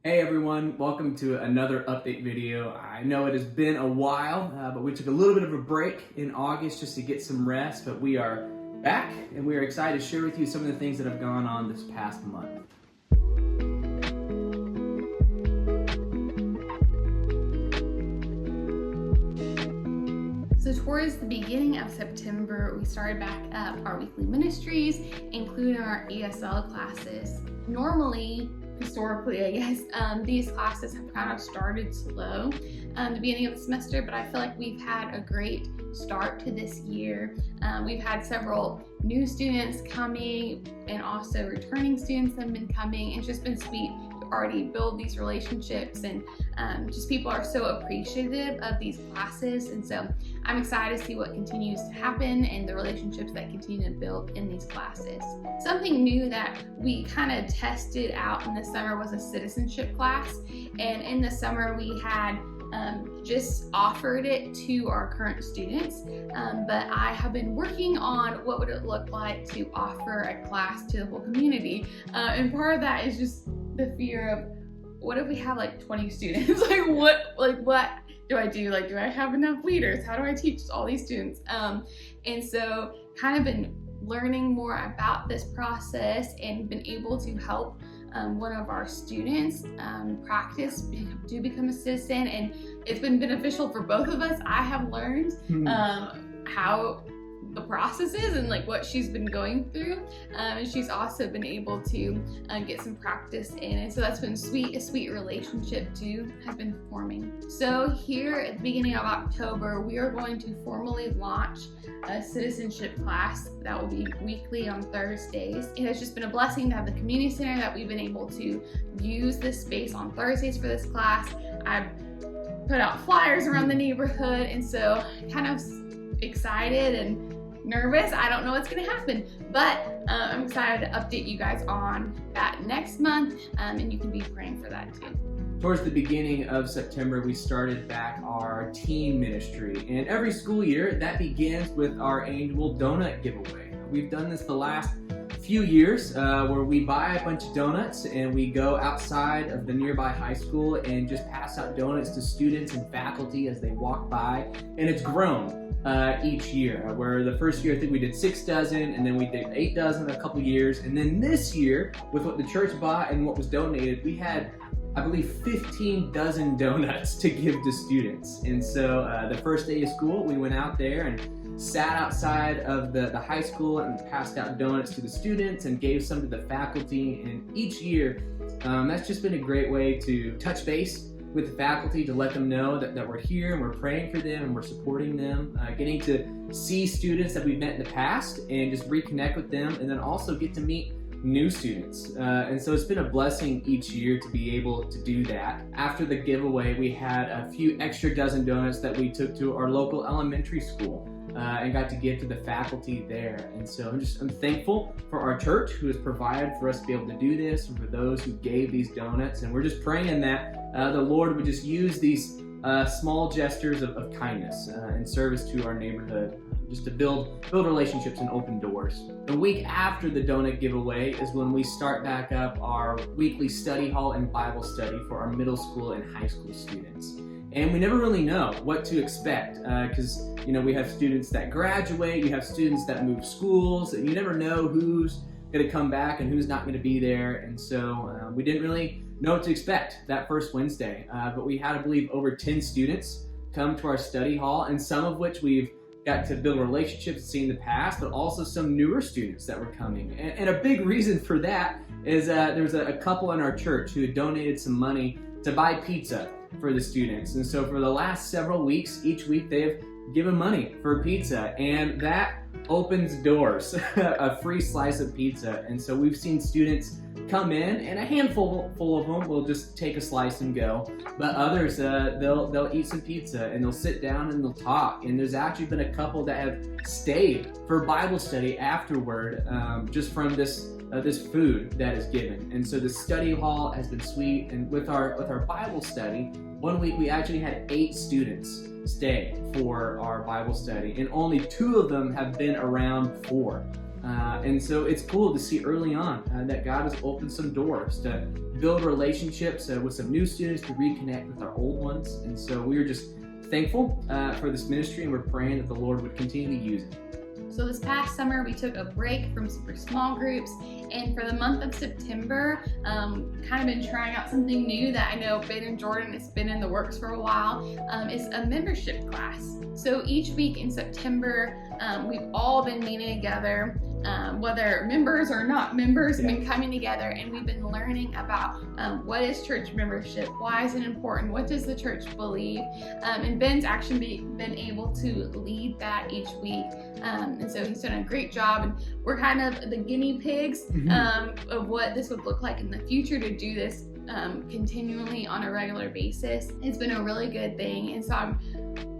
Hey everyone, welcome to another update video. I know it has been a while, but we took a little bit of a break in August just to get some rest, but we are back and we are excited to share with you some of the things that have gone on this past month. So towards the beginning of September, we started back up our weekly ministries, including our ESL classes. Normally, historically, I guess, these classes have kind of started slow the beginning of the semester, but I feel like we've had a great start to this year. We've had several new students coming and also returning students that have been coming. It's just been sweet to already build these relationships, and just people are so appreciative of these classes, and so I'm excited to see what continues to happen and the relationships that continue to build in these classes. Something new that we kind of tested out in the summer was a citizenship class, and in the summer we had just offered it to our current students, but I have been working on what would it look like to offer a class to the whole community, and part of that is just the fear of, what if we have like 20 students? what do I do? Like, do I have enough leaders? How do I teach all these students? And so kind of been learning more about this process and been able to help one of our students practice to become a citizen, and it's been beneficial for both of us. I have learned how the process is and like what she's been going through, and she's also been able to get some practice in it, so that's been sweet. A sweet relationship too has been forming. So here at the beginning of October, we are going to formally launch a citizenship class that will be weekly on Thursdays. It has just been a blessing to have the community center that we've been able to use this space on Thursdays for this class. I've put out flyers around the neighborhood, and so kind of excited and nervous. I don't know what's going to happen, but I'm excited to update you guys on that next month, and you can be praying for that too. Towards the beginning of September, we started back our teen ministry, and every school year that begins with our annual donut giveaway. We've done this the last few years where we buy a bunch of donuts and we go outside of the nearby high school and just pass out donuts to students and faculty as they walk by, and it's grown each year, where the first year I think we did 6 dozen, and then we did 8 dozen a couple years, and then this year with what the church bought and what was donated, we had, I believe, 15 dozen donuts to give to students. And so the first day of school, we went out there and sat outside of the high school and passed out donuts to the students and gave some to the faculty. And each year, that's just been a great way to touch base with the faculty, to let them know that we're here and we're praying for them and we're supporting them, getting to see students that we've met in the past and just reconnect with them, and then also get to meet new students. And so it's been a blessing each year to be able to do that. After the giveaway, we had a few extra dozen donuts that we took to our local elementary school and got to give to the faculty there. And so I'm thankful for our church who has provided for us to be able to do this, and for those who gave these donuts. And we're just praying that the Lord would just use these small gestures of kindness and service to our neighborhood, just to build relationships and open doors. The week after the donut giveaway is when we start back up our weekly study hall and Bible study for our middle school and high school students. And we never really know what to expect because we have students that graduate, you have students that move schools, and you never know who's going to come back and who's not going to be there. And so we didn't really know what to expect that first Wednesday, but we had, I believe, over 10 students come to our study hall, and some of which we've got to build relationships and see in the past, but also some newer students that were coming. And a big reason for that is there's a couple in our church who had donated some money to buy pizza for the students. And so for the last several weeks, each week they've given money for pizza, and that opens doors, a free slice of pizza. And so we've seen students come in, and a handful of them will just take a slice and go, but others they'll eat some pizza and they'll sit down and they'll talk. And there's actually been a couple that have stayed for Bible study afterward, just from this food that is given. And so the study hall has been sweet. And with our Bible study, one week we actually had 8 students stay for our Bible study, and only 2 of them have been around before. And so it's cool to see early on that God has opened some doors to build relationships with some new students, to reconnect with our old ones. And so we are just thankful for this ministry, and we're praying that the Lord would continue to use it. So this past summer, we took a break from super small groups, and for the month of September, kind of been trying out something new that I know Ben and Jordan, it's been in the works for a while, is a membership class. So each week in September, we've all been meeting together, whether members or not members, have been coming together, and we've been learning about what is church membership, why is it important, what does the church believe, and Ben's actually been able to lead that each week, and so he's done a great job, and we're kind of the guinea pigs of what this would look like in the future to do this continually on a regular basis. It's been a really good thing, and so I'm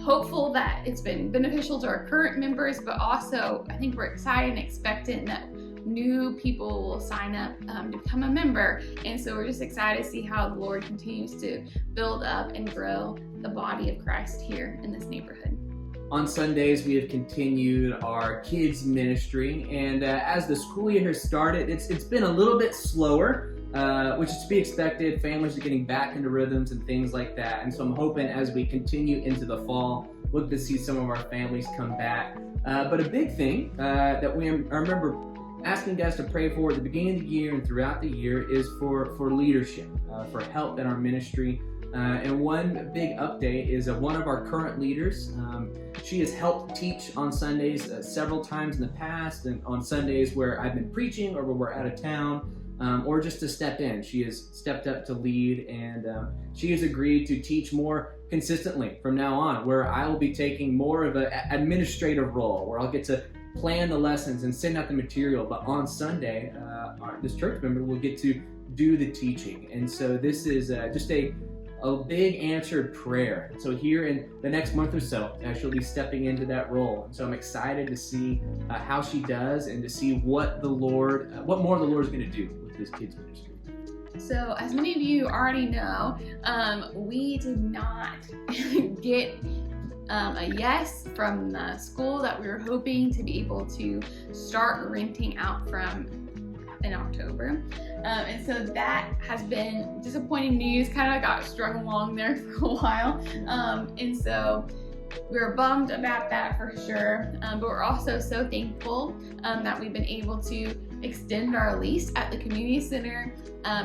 hopeful that it's been beneficial to our current members, but also I think we're excited and expectant that new people will sign up to become a member. And so we're just excited to see how the Lord continues to build up and grow the body of Christ here in this neighborhood. On Sundays, we have continued our kids ministry, and as the school year has started, it's been a little bit slower, which is to be expected. Families are getting back into rhythms and things like that, and so I'm hoping as we continue into the fall, look to see some of our families come back. But a big thing that I remember asking guys to pray for at the beginning of the year and throughout the year is for leadership, for help in our ministry. And one big update is one of our current leaders. She has helped teach on Sundays several times in the past, and on Sundays where I've been preaching or where we're out of town, or just to step in. She has stepped up to lead, and she has agreed to teach more consistently from now on, where I will be taking more of an administrative role, where I'll get to plan the lessons and send out the material. But on Sunday, this church member will get to do the teaching. And so this is just a big answered prayer. So here in the next month or so, she'll be stepping into that role. And so I'm excited to see how she does, and to see what more the Lord is going to do with this kids ministry. So as many of you already know, we did not get a yes from the school that we were hoping to be able to start renting out from in October. And so that has been disappointing news, kind of got strung along there for a while. And so we're bummed about that for sure. But we're also so thankful that we've been able to extend our lease at the community center.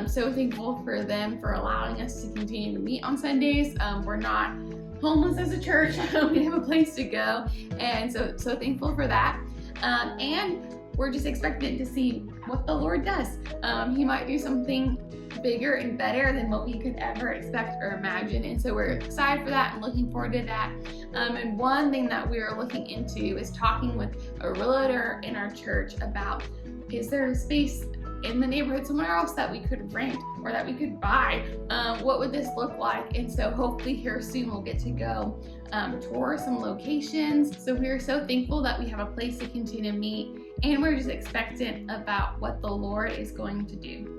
So thankful for them for allowing us to continue to meet on Sundays. We're not homeless as a church. We have a place to go. And so thankful for that. And we're just expecting to see what the Lord does. He might do something bigger and better than what we could ever expect or imagine. And so we're excited for that and looking forward to that. And one thing that we are looking into is talking with a realtor in our church about, is there a space in the neighborhood somewhere else that we could rent or that we could buy? What would this look like? And so hopefully here soon we'll get to go tour some locations. So we are so thankful that we have a place to continue to meet, and we're just expectant about what the Lord is going to do.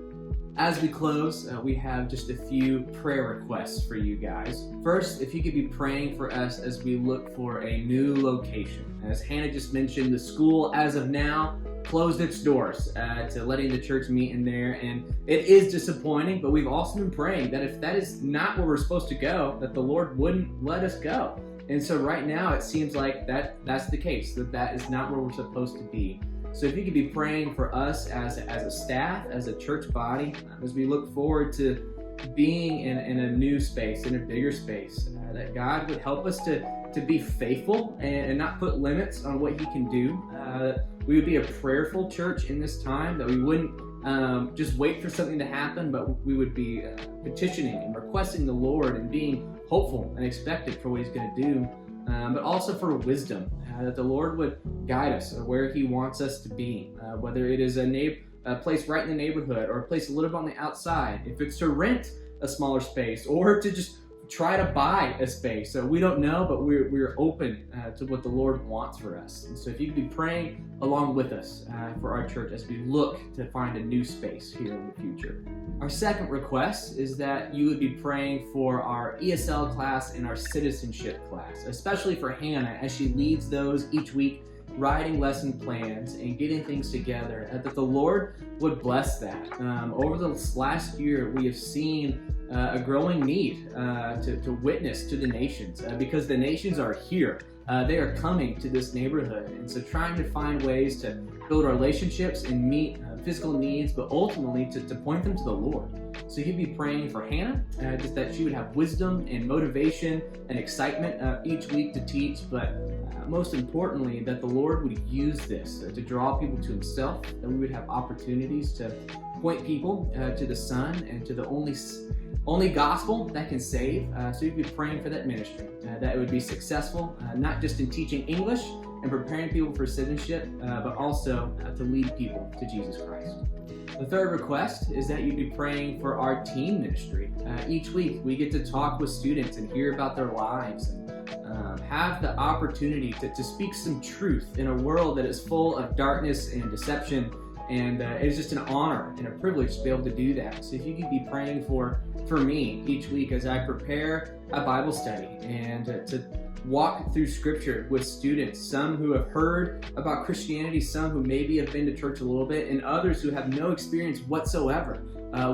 As we close, we have just a few prayer requests for you guys. First, if you could be praying for us as we look for a new location. As Hannah just mentioned, the school as of now closed its doors to letting the church meet in there, and it is disappointing, but we've also been praying that if that is not where we're supposed to go, that the Lord wouldn't let us go. And so right now it seems like that's the case, that is not where we're supposed to be. So if you could be praying for us as a staff, as a church body, as we look forward to being in a new space, in a bigger space, that God would help us to be faithful and not put limits on what He can do. We would be a prayerful church in this time, that we wouldn't just wait for something to happen, but we would be petitioning and requesting the Lord and being hopeful and expectant for what He's going to do, but also for wisdom, that the Lord would guide us where He wants us to be, whether it is a place right in the neighborhood or a place a little bit on the outside, if it's to rent a smaller space or to just try to buy a space. So we don't know, but we're open to what the Lord wants for us. And so if you could be praying along with us for our church as we look to find a new space here in the future. Our second request is that you would be praying for our ESL class and our citizenship class, especially for Hannah as she leads those each week writing lesson plans and getting things together, that the Lord would bless that. Over the last year, we have seen a growing need to witness to the nations because the nations are here. They are coming to this neighborhood, and so trying to find ways to build relationships and meet physical needs, but ultimately to point them to the Lord. So you'd be praying for Hannah, just that she would have wisdom and motivation and excitement each week to teach, but most importantly, that the Lord would use this to draw people to Himself, that we would have opportunities to point people to the Son and to the only gospel that can save. So you'd be praying for that ministry, that it would be successful, not just in teaching English and preparing people for citizenship, but also to lead people to Jesus Christ. The third request is that you'd be praying for our teen ministry. Each week we get to talk with students and hear about their lives and have the opportunity to speak some truth in a world that is full of darkness and deception. And it's just an honor and a privilege to be able to do that. So if you could be praying for me each week as I prepare a Bible study and to walk through Scripture with students, some who have heard about Christianity, some who maybe have been to church a little bit, and others who have no experience whatsoever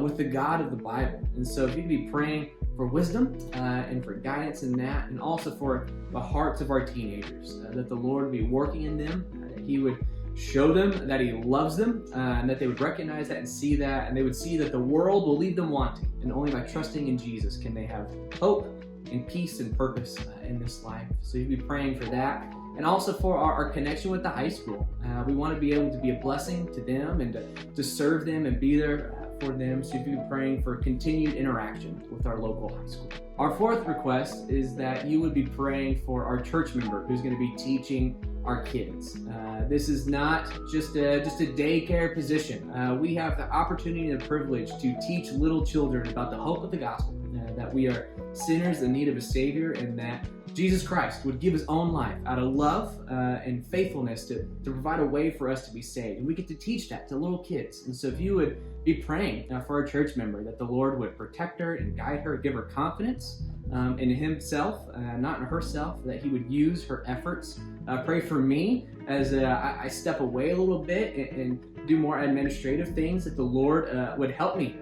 with the God of the Bible. And so if you could be praying for wisdom and for guidance in that, and also for the hearts of our teenagers, that the Lord would be working in them, that He would show them that He loves them, and that they would recognize that and see that, and they would see that the world will leave them wanting, and only by trusting in Jesus can they have hope and peace and purpose in this life. So you'd be praying for that, and also for our connection with the high school. We want to be able to be a blessing to them and to serve them and be there for them. So you'd be praying for continued interaction with our local high school. Our fourth request is that you would be praying for our church member who's going to be teaching our kids. This is not just a daycare position. We have the opportunity and the privilege to teach little children about the hope of the gospel, that we are sinners in need of a Savior, and that Jesus Christ would give His own life out of love and faithfulness to provide a way for us to be saved. And we get to teach that to little kids. And so if you would be praying for our church member, that the Lord would protect her and guide her, give her confidence in Himself, not in herself, that He would use her efforts. Pray for me as I step away a little bit and do more administrative things, that the Lord would help me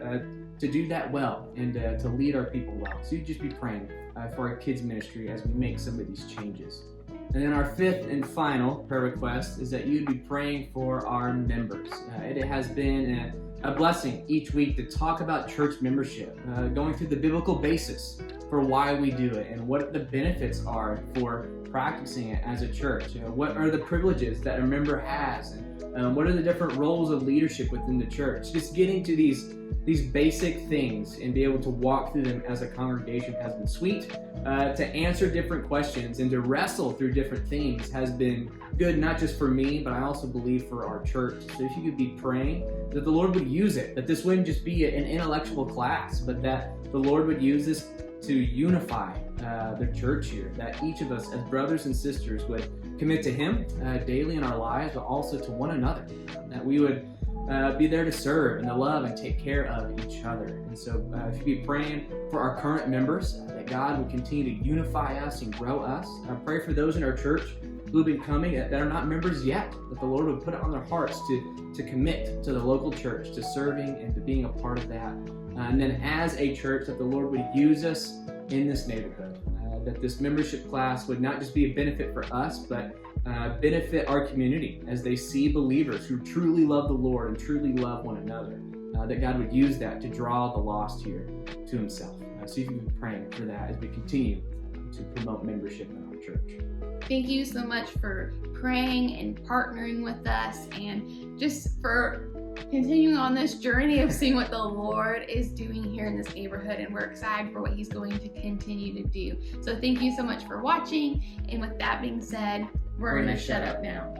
to do that well and to lead our people well. So you just be praying for our kids' ministry as we make some of these changes. And then our fifth and final prayer request is that you'd be praying for our members. It has been a blessing each week to talk about church membership, going through the biblical basis for why we do it and what the benefits are for practicing it as a church. What are the privileges that a member has, and what are the different roles of leadership within the church. Just getting to these basic things and be able to walk through them as a congregation has been sweet. To answer different questions and to wrestle through different things has been good, not just for me, but I also believe for our church. So if you could be praying that the Lord would use it, that this wouldn't just be an intellectual class, but that the Lord would use this to unify the church here, that each of us as brothers and sisters would commit to Him daily in our lives, but also to one another, that we would be there to serve and to love and take care of each other. And so if you be praying for our current members, that God would continue to unify us and grow us. Pray for those in our church who have been coming that are not members yet, that the Lord would put it on their hearts to commit to the local church, to serving and to being a part of that. And then as a church, that the Lord would use us in this neighborhood, that this membership class would not just be a benefit for us, but benefit our community as they see believers who truly love the Lord and truly love one another, that God would use that to draw the lost here to Himself. So you can be praying for that as we continue to promote membership in our church. Thank you so much for praying and partnering with us, and just for continuing on this journey of seeing what the Lord is doing here in this neighborhood, and we're excited for what He's going to continue to do. So thank you so much for watching, and with that being said, we're going to shut up now.